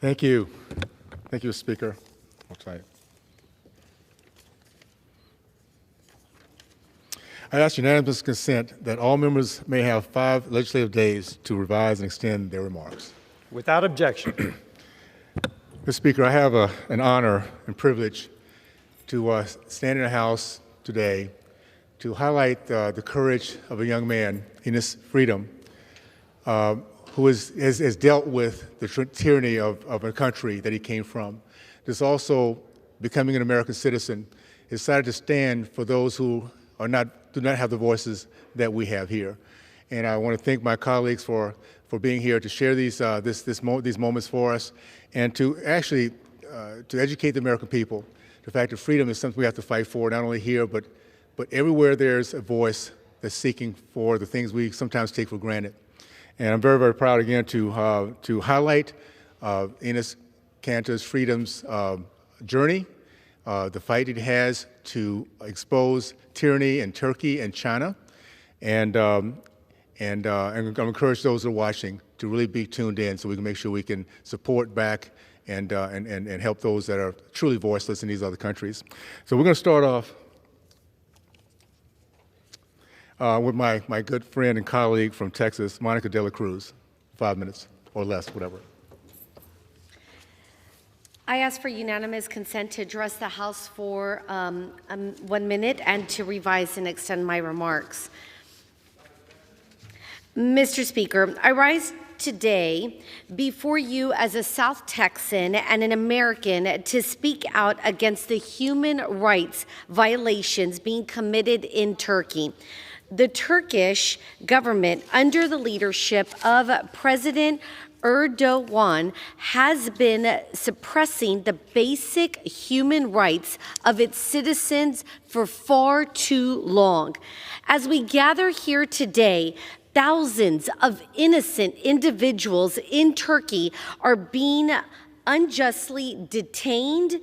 Thank you. Thank you, Speaker. Hold tight. I ask unanimous consent that all members may have 5 legislative days to revise and extend their remarks. Without objection. Mr. Speaker, I have an honor and privilege to stand in the House today to highlight the courage of a young man, Enes Freedom, who has dealt with the tyranny of a country that he came from. This also, becoming an American citizen, decided to stand for those who do not have the voices that we have here. And I want to thank my colleagues for being here to share these moments for us, and to actually to educate the American people. The fact that freedom is something we have to fight for, not only here, but everywhere there's a voice that's seeking for the things we sometimes take for granted. And I'm very, very proud again to highlight Enes Kanter Freedom's journey, the fight it has to expose tyranny in Turkey and China, and I'm encourage those who are watching to really be tuned in so we can make sure we can support back and help those that are truly voiceless in these other countries. So we're going to start off with my good friend and colleague from Texas, Monica De La Cruz. 5 minutes or less, whatever. I ask for unanimous consent to address the House for 1 minute and to revise and extend my remarks. Mr. Speaker, I rise today before you as a South Texan and an American to speak out against the human rights violations being committed in Turkey. The Turkish government, under the leadership of President Erdogan, has been suppressing the basic human rights of its citizens for far too long. As we gather here today, thousands of innocent individuals in Turkey are being unjustly detained,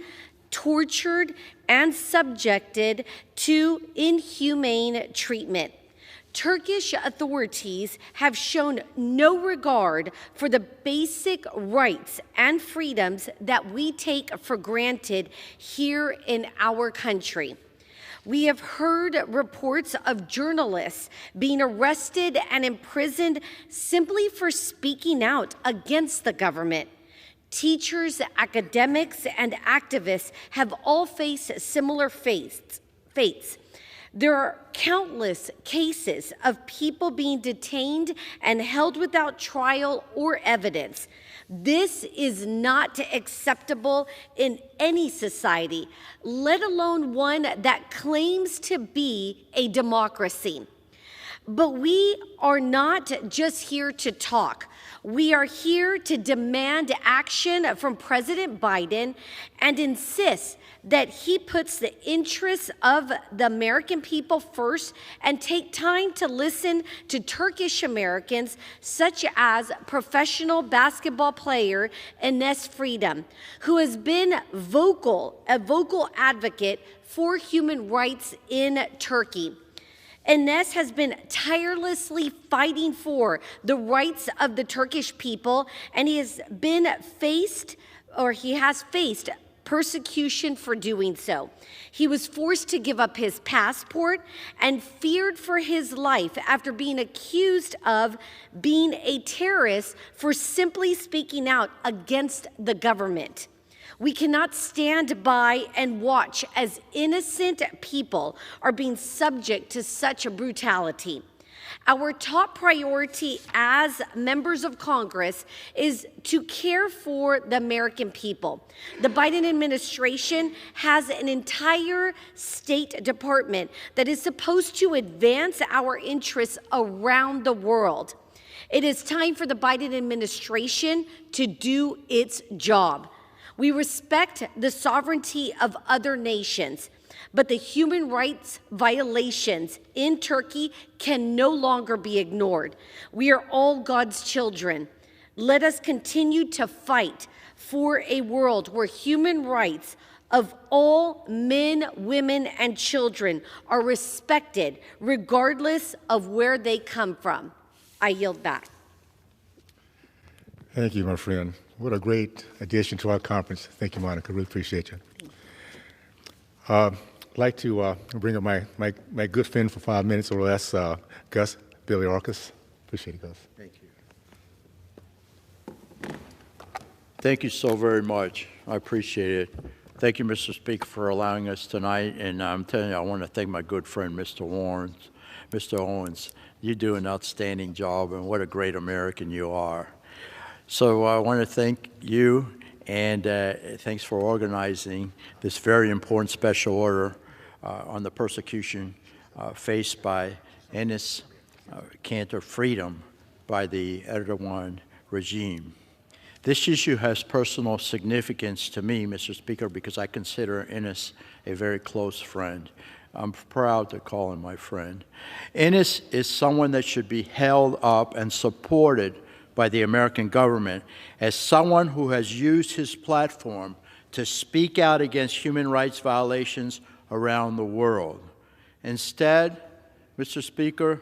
tortured, and subjected to inhumane treatment. Turkish authorities have shown no regard for the basic rights and freedoms that we take for granted here in our country. We have heard reports of journalists being arrested and imprisoned simply for speaking out against the government. Teachers, academics, and activists have all faced similar fates. There are countless cases of people being detained and held without trial or evidence. This is not acceptable in any society, let alone one that claims to be a democracy. But we are not just here to talk. We are here to demand action from President Biden and insist that he puts the interests of the American people first and take time to listen to Turkish Americans, such as professional basketball player Enes Freedom, who has been a vocal advocate for human rights in Turkey. Enes has been tirelessly fighting for the rights of the Turkish people, and he has faced persecution for doing so. He was forced to give up his passport and feared for his life after being accused of being a terrorist for simply speaking out against the government. We cannot stand by and watch as innocent people are being subject to such brutality. Our top priority as members of Congress is to care for the American people. The Biden administration has an entire State Department that is supposed to advance our interests around the world. It is time for the Biden administration to do its job. We respect the sovereignty of other nations, but the human rights violations in Turkey can no longer be ignored. We are all God's children. Let us continue to fight for a world where human rights of all men, women, and children are respected, regardless of where they come from. I yield back. Thank you, my friend. What a great addition to our conference. Thank you, Monica. Really appreciate you. I'd like to bring up my good friend for 5 minutes or less, Gus Billy Orcus. Appreciate it, Gus. Thank you. Thank you so very much. I appreciate it. Thank you, Mr. Speaker, for allowing us tonight. And I'm telling you, I want to thank my good friend, Mr. Owens. Mr. Owens, you do an outstanding job, and what a great American you are. So I want to thank you, and thanks for organizing this very important special order on the persecution faced by Enes Kanter Freedom by the Erdogan regime. This issue has personal significance to me, Mr. Speaker, because I consider Enes a very close friend. I'm proud to call him my friend. Enes is someone that should be held up and supported by the American government as someone who has used his platform to speak out against human rights violations around the world. Instead, Mr. Speaker,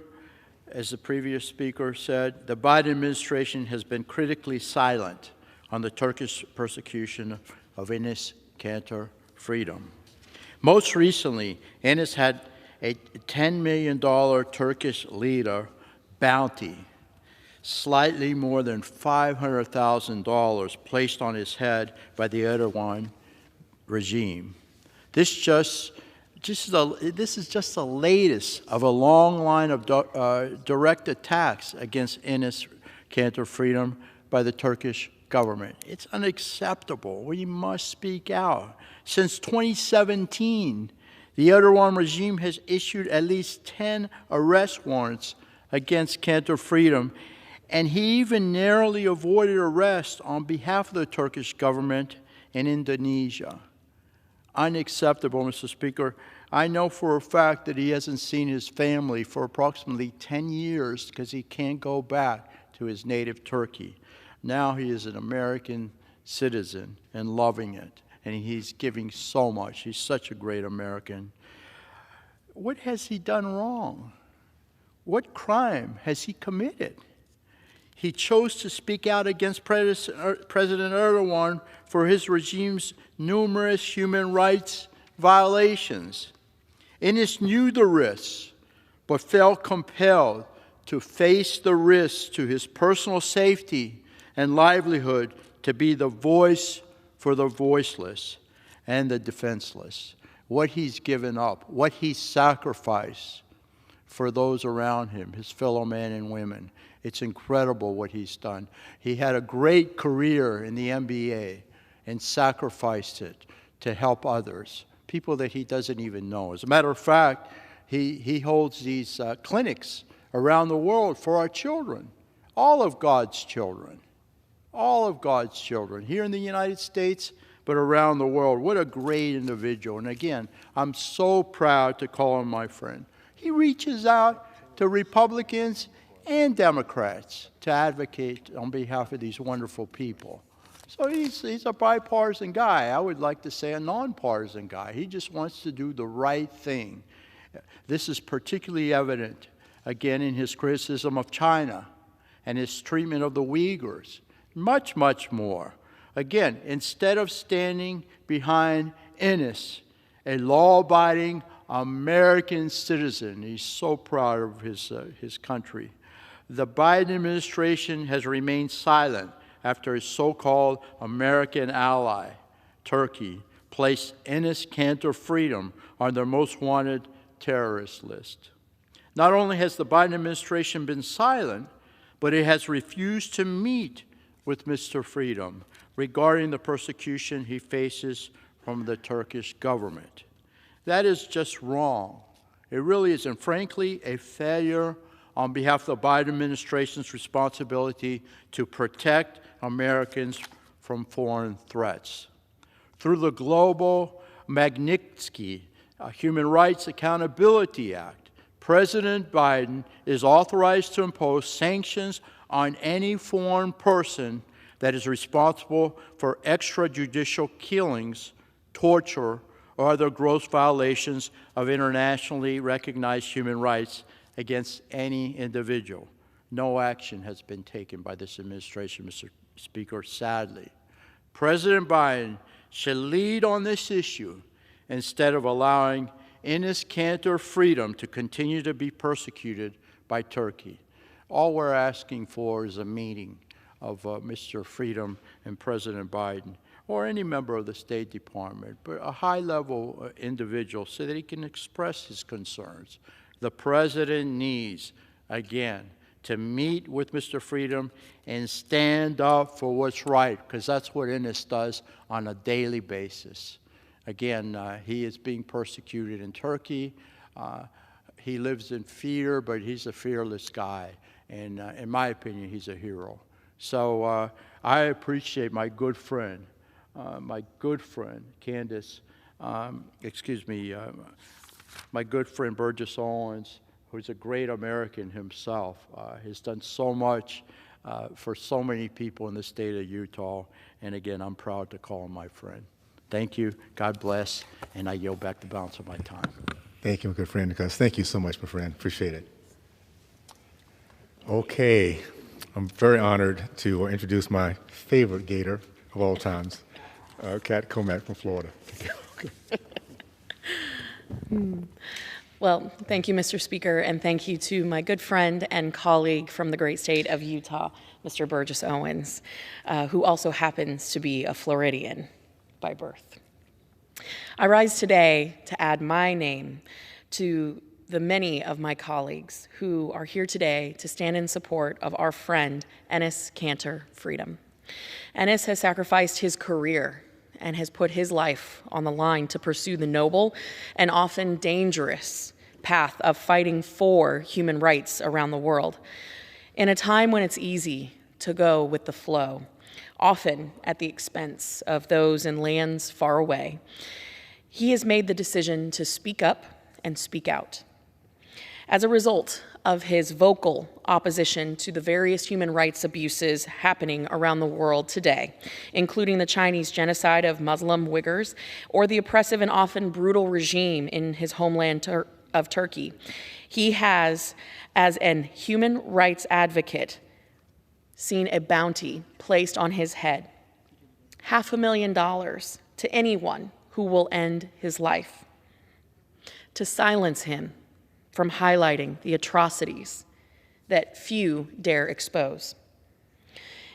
as the previous speaker said, the Biden administration has been critically silent on the Turkish persecution of Enes Kanter Freedom. Most recently, Enes had a $10 million Turkish lira bounty, slightly more than $500,000 placed on his head by the Erdogan regime. This is just the latest of a long line of direct attacks against Enes Kanter Freedom by the Turkish government. It's unacceptable. We must speak out. Since 2017, the Erdogan regime has issued at least 10 arrest warrants against Kanter Freedom, and he even narrowly avoided arrest on behalf of the Turkish government in Indonesia. Unacceptable, Mr. Speaker. I know for a fact that he hasn't seen his family for approximately 10 years because he can't go back to his native Turkey. Now he is an American citizen and loving it, and he's giving so much. He's such a great American. What has he done wrong? What crime has he committed? He chose to speak out against President Erdogan for his regime's numerous human rights violations. Enes knew the risks, but felt compelled to face the risks to his personal safety and livelihood to be the voice for the voiceless and the defenseless. What he's given up, what he sacrificed for those around him, his fellow men and women. It's incredible what he's done. He had a great career in the NBA and sacrificed it to help others, people that he doesn't even know. As a matter of fact, he holds these clinics around the world for our children, all of God's children. All of God's children, here in the United States, but around the world. What a great individual. And again, I'm so proud to call him my friend. He reaches out to Republicans and Democrats to advocate on behalf of these wonderful people. So he's a bipartisan guy. I would like to say a nonpartisan guy. He just wants to do the right thing. This is particularly evident, again, in his criticism of China and his treatment of the Uyghurs. Much, much more. Again, instead of standing behind Enes, a law-abiding American citizen, he's so proud of his country, the Biden administration has remained silent after his so-called American ally, Turkey, placed Enes Kanter Freedom on their most wanted terrorist list. Not only has the Biden administration been silent, but it has refused to meet with Mr. Freedom regarding the persecution he faces from the Turkish government. That is just wrong. It really is, and frankly, a failure on behalf of the Biden administration's responsibility to protect Americans from foreign threats. Through the global Magnitsky Human Rights Accountability Act, President Biden is authorized to impose sanctions on any foreign person that is responsible for extrajudicial killings, torture, or other gross violations of internationally recognized human rights against any individual. No action has been taken by this administration, Mr. Speaker, sadly. President Biden should lead on this issue instead of allowing Enes Kanter Freedom to continue to be persecuted by Turkey. All we're asking for is a meeting of Mr. Freedom and President Biden, or any member of the State Department, but a high-level individual so that he can express his concerns. The President needs, again, to meet with Mr. Freedom and stand up for what's right, because that's what Enes does on a daily basis. Again, he is being persecuted in Turkey. He lives in fear, but he's a fearless guy. And in my opinion, he's a hero. So I appreciate my good friend, Candace, my good friend Burgess Owens, who's a great American himself, has done so much for so many people in the state of Utah. And again, I'm proud to call him my friend. Thank you. God bless. And I yield back the balance of my time. Thank you, my good friend, Gus. Thank you so much, my friend. Appreciate it. Okay. I'm very honored to introduce my favorite Gator of all times, Kat Comack from Florida. Well, thank you, Mr. Speaker, and thank you to my good friend and colleague from the great state of Utah, Mr. Burgess Owens, who also happens to be a Floridian by birth. I rise today to add my name to the many of my colleagues who are here today to stand in support of our friend, Enes Kanter Freedom. Enes has sacrificed his career and has put his life on the line to pursue the noble and often dangerous path of fighting for human rights around the world. In a time when it's easy to go with the flow, often at the expense of those in lands far away, he has made the decision to speak up and speak out. As a result of his vocal opposition to the various human rights abuses happening around the world today, including the Chinese genocide of Muslim Uyghurs or the oppressive and often brutal regime in his homeland of Turkey, he has, as an human rights advocate, seen a bounty placed on his head, $500,000 to anyone who will end his life, to silence him from highlighting the atrocities that few dare expose.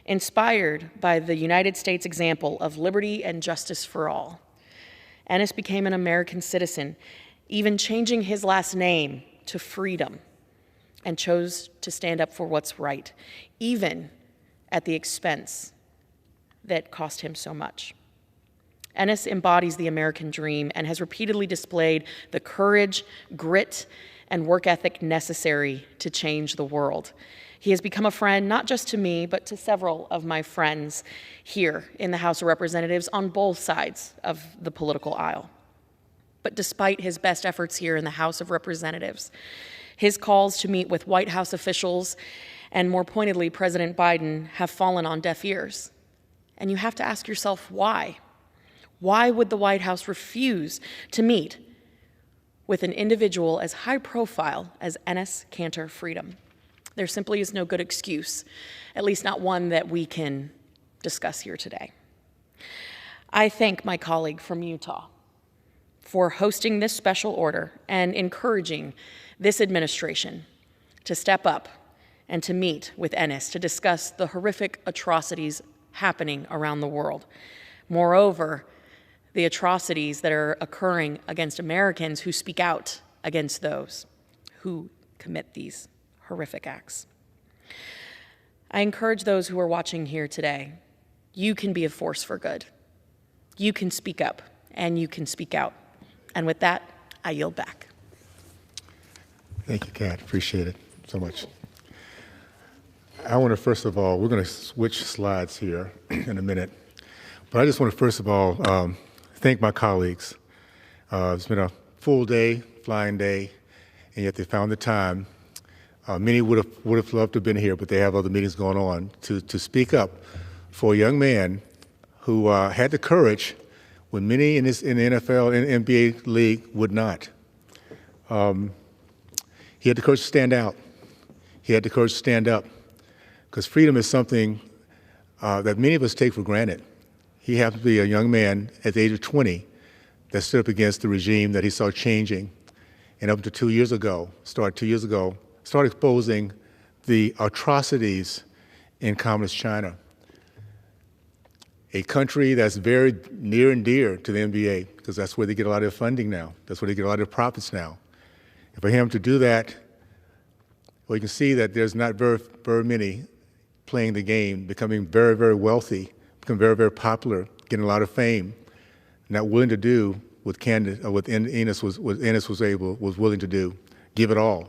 Inspired by the United States example of liberty and justice for all, Enes became an American citizen, even changing his last name to Freedom, and chose to stand up for what's right, even at the expense that cost him so much. Enes embodies the American dream and has repeatedly displayed the courage, grit, and work ethic necessary to change the world. He has become a friend not just to me, but to several of my friends here in the House of Representatives on both sides of the political aisle. But despite his best efforts here in the House of Representatives, his calls to meet with White House officials and more pointedly President Biden have fallen on deaf ears. And you have to ask yourself why. Why would the White House refuse to meet with an individual as high profile as Enes Kanter Freedom? There simply is no good excuse, at least not one that we can discuss here today. I thank my colleague from Utah for hosting this special order and encouraging this administration to step up and to meet with Enes to discuss the horrific atrocities happening around the world. Moreover, the atrocities that are occurring against Americans who speak out against those who commit these horrific acts. I encourage those who are watching here today, you can be a force for good. You can speak up and you can speak out. And with that, I yield back. Thank you, Kat. Appreciate it so much. I want to, first of all, we're going to switch slides here in a minute. But I just want to, first of all, thank my colleagues. It's been a full day, flying day, and yet they found the time. Many would have loved to have been here, but they have other meetings going on to speak up for a young man who had the courage when many in the NFL and NBA league would not. He had the courage to stand out. He had the courage to stand up, because freedom is something that many of us take for granted. He happened to be a young man at the age of 20 that stood up against the regime that he saw changing, and up to 2 years ago, started exposing the atrocities in Communist China, a country that's very near and dear to the NBA, because that's where they get a lot of their funding now. That's where they get a lot of their profits now. And for him to do that, well, you can see that there's not very many playing the game, becoming very, very wealthy, becoming very, very popular, getting a lot of fame, not willing to do what Enos was willing to do, give it all,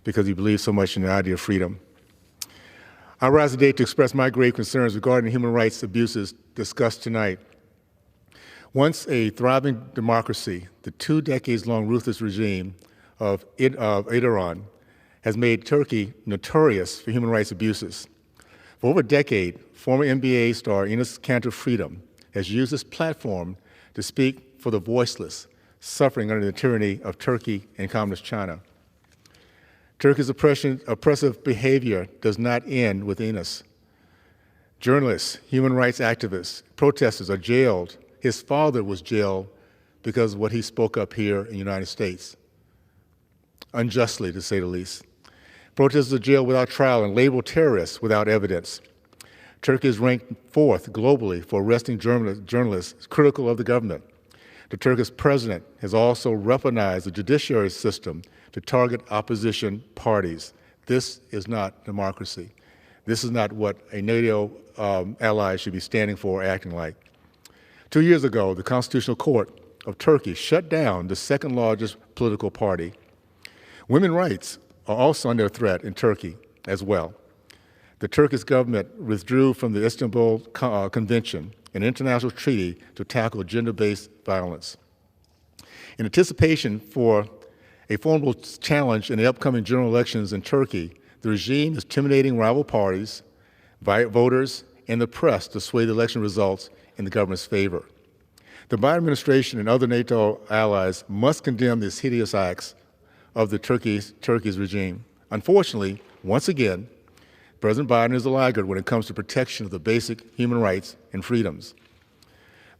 because he believed so much in the idea of freedom. I rise today to express my grave concerns regarding human rights abuses discussed tonight. Once a thriving democracy, the 2 decades-long ruthless regime of Erdogan has made Turkey notorious for human rights abuses. For over a decade, former NBA star Enes Kanter Freedom has used this platform to speak for the voiceless, suffering under the tyranny of Turkey and Communist China. Turkey's oppressive behavior does not end with Enos. Journalists, human rights activists, protesters are jailed. His father was jailed because of what he spoke up here in the United States, unjustly, to say the least. Protesters are jailed without trial and labeled terrorists without evidence. Turkey is ranked 4th globally for arresting journalists critical of the government. The Turkish president has also weaponized the judiciary system to target opposition parties. This is not democracy. This is not what a NATO ally should be standing for or acting like. 2 years ago, the Constitutional Court of Turkey shut down the 2nd largest political party. Women's rights are also under threat in Turkey as well. The Turkish government withdrew from the Istanbul Convention, an international treaty to tackle gender-based violence. In anticipation for a formidable challenge in the upcoming general elections in Turkey, the regime is intimidating rival parties, voters, and the press to sway the election results in the government's favor. The Biden administration and other NATO allies must condemn these hideous acts of the Turkey's regime. Unfortunately, once again, President Biden is a laggard when it comes to protection of the basic human rights and freedoms.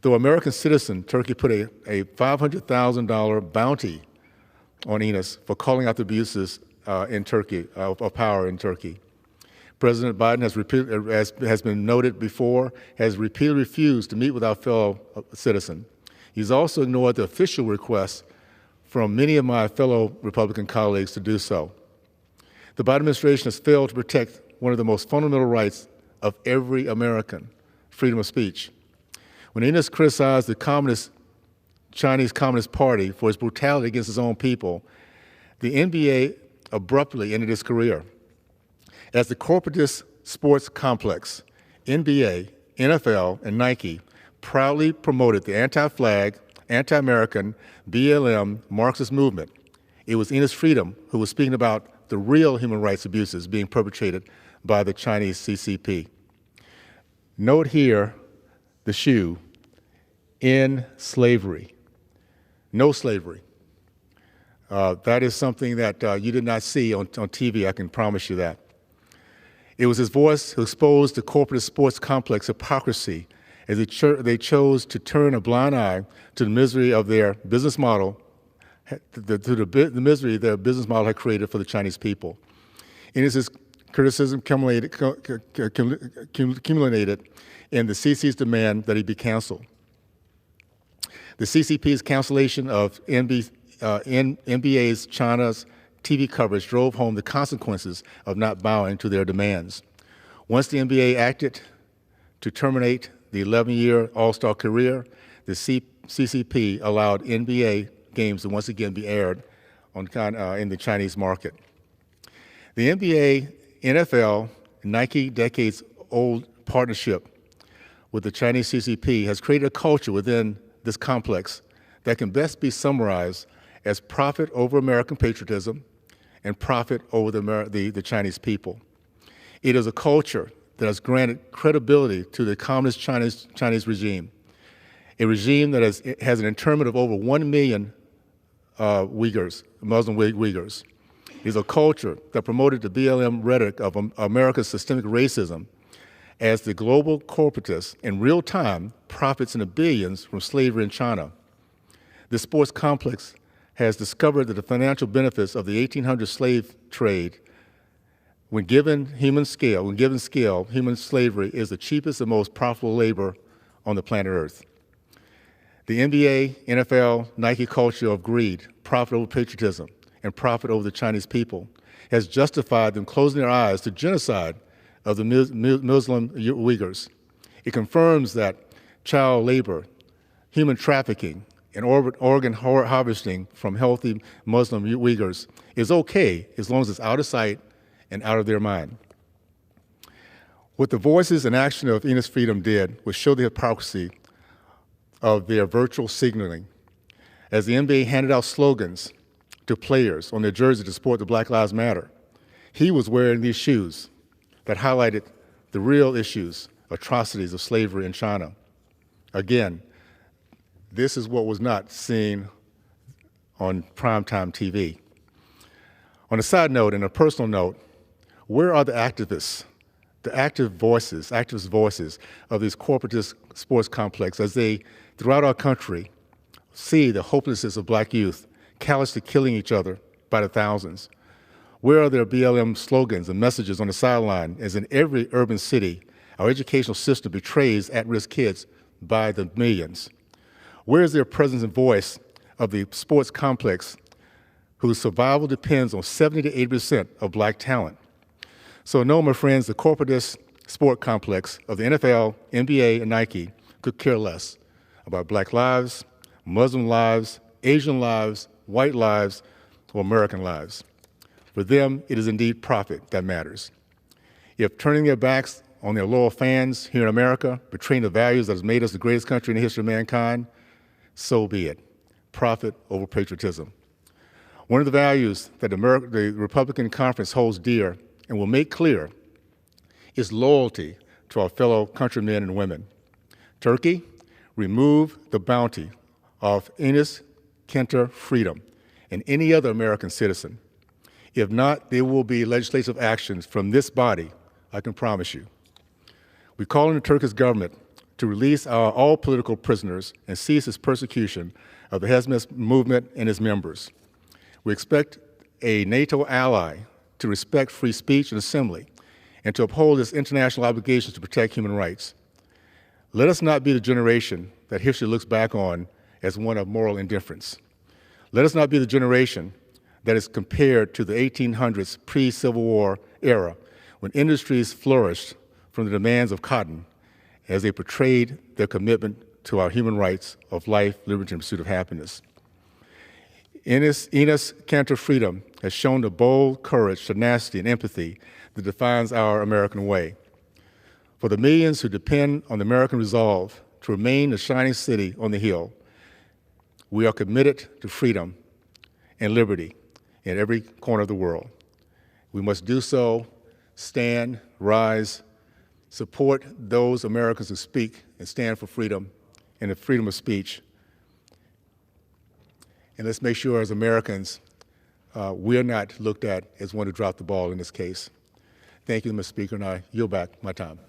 Though American citizen, Turkey put a $500,000 bounty on Enos for calling out the abuses in Turkey, of power in Turkey. President Biden has been noted before, has repeatedly refused to meet with our fellow citizen. He's also ignored the official requests from many of my fellow Republican colleagues to do so. The Biden administration has failed to protect one of the most fundamental rights of every American, freedom of speech. When Enos criticized the Chinese Communist Party for its brutality against his own people, the NBA abruptly ended his career. As the corporatist sports complex, NBA, NFL, and Nike proudly promoted the anti-flag, anti-American, BLM Marxist movement, it was Enes Freedom who was speaking about the real human rights abuses being perpetrated by the Chinese CCP. Note here the shoe, in slavery. No slavery. That is something that you did not see on TV, I can promise you that. It was his voice who exposed the corporate sports complex hypocrisy as they chose to turn a blind eye to the misery of their business model, the misery their business model had created for the Chinese people. And his criticism accumulated in the CC's demand that he be canceled. The CCP's cancellation of NBA's China's TV coverage drove home the consequences of not bowing to their demands. Once the NBA acted to terminate the 11-year All-Star career, the CCP allowed NBA games to once again be aired in the Chinese market. The NBA, NFL, Nike decades-old partnership with the Chinese CCP has created a culture within this complex that can best be summarized as profit over American patriotism and profit over the Chinese people. It is a culture that has granted credibility to the communist Chinese regime, a regime that has an internment of over 1 million Uyghurs, Muslim Uyghurs. It is a culture that promoted the BLM rhetoric of America's systemic racism as the global corporatist in real time profits in the billions from slavery in China. This sports complex has discovered that the financial benefits of the 1800 slave trade, when given scale, human slavery is the cheapest and most profitable labor on the planet Earth. The NBA, NFL, Nike culture of greed, profit over patriotism, and profit over the Chinese people has justified them closing their eyes to genocide of the Muslim Uyghurs. It confirms that child labor, human trafficking, and organ harvesting from healthy Muslim Uyghurs is okay as long as it's out of sight and out of their mind. What the voices and action of Enes Freedom did was show the hypocrisy of their virtual signaling. As the NBA handed out slogans to players on their jersey to support the Black Lives Matter, he was wearing these shoes that highlighted the real issues, atrocities of slavery in China. Again, this is what was not seen on primetime TV. On a side note and a personal note, where are the activists, the activist voices of these corporatist sports complex as they, throughout our country, see the hopelessness of black youth callously killing each other by the thousands? Where are their BLM slogans and messages on the sideline as in every urban city, our educational system betrays at-risk kids by the millions? Where is their presence and voice of the sports complex whose survival depends on 70 to 80% of black talent? So no, my friends, the corporatist sport complex of the NFL, NBA, and Nike could care less about black lives, Muslim lives, Asian lives, white lives, or American lives. For them, it is indeed profit that matters. If turning their backs on their loyal fans here in America, betraying the values that has made us the greatest country in the history of mankind, so be it. Profit over patriotism. One of the values that the Republican Conference holds dear and will make clear is loyalty to our fellow countrymen and women. Turkey, remove the bounty of Enes Kanter Freedom and any other American citizen. If not, there will be legislative actions from this body, I can promise you. We call on the Turkish government to release all political prisoners and cease its persecution of the Hezbollah movement and its members. We expect a NATO ally to respect free speech and assembly and to uphold its international obligations to protect human rights. Let us not be the generation that history looks back on as one of moral indifference. Let us not be the generation that is compared to the 1800s pre-Civil War era when industries flourished from the demands of cotton as they portrayed their commitment to our human rights of life, liberty, and pursuit of happiness. Enes Kanter Freedom has shown the bold courage, tenacity, and empathy that defines our American way. For the millions who depend on the American resolve to remain the shining city on the hill, we are committed to freedom and liberty in every corner of the world. We must do so, stand, rise, support those Americans who speak and stand for freedom and the freedom of speech. And let's make sure as Americans, we're not looked at as one who dropped the ball in this case. Thank you, Mr. Speaker, and I yield back my time.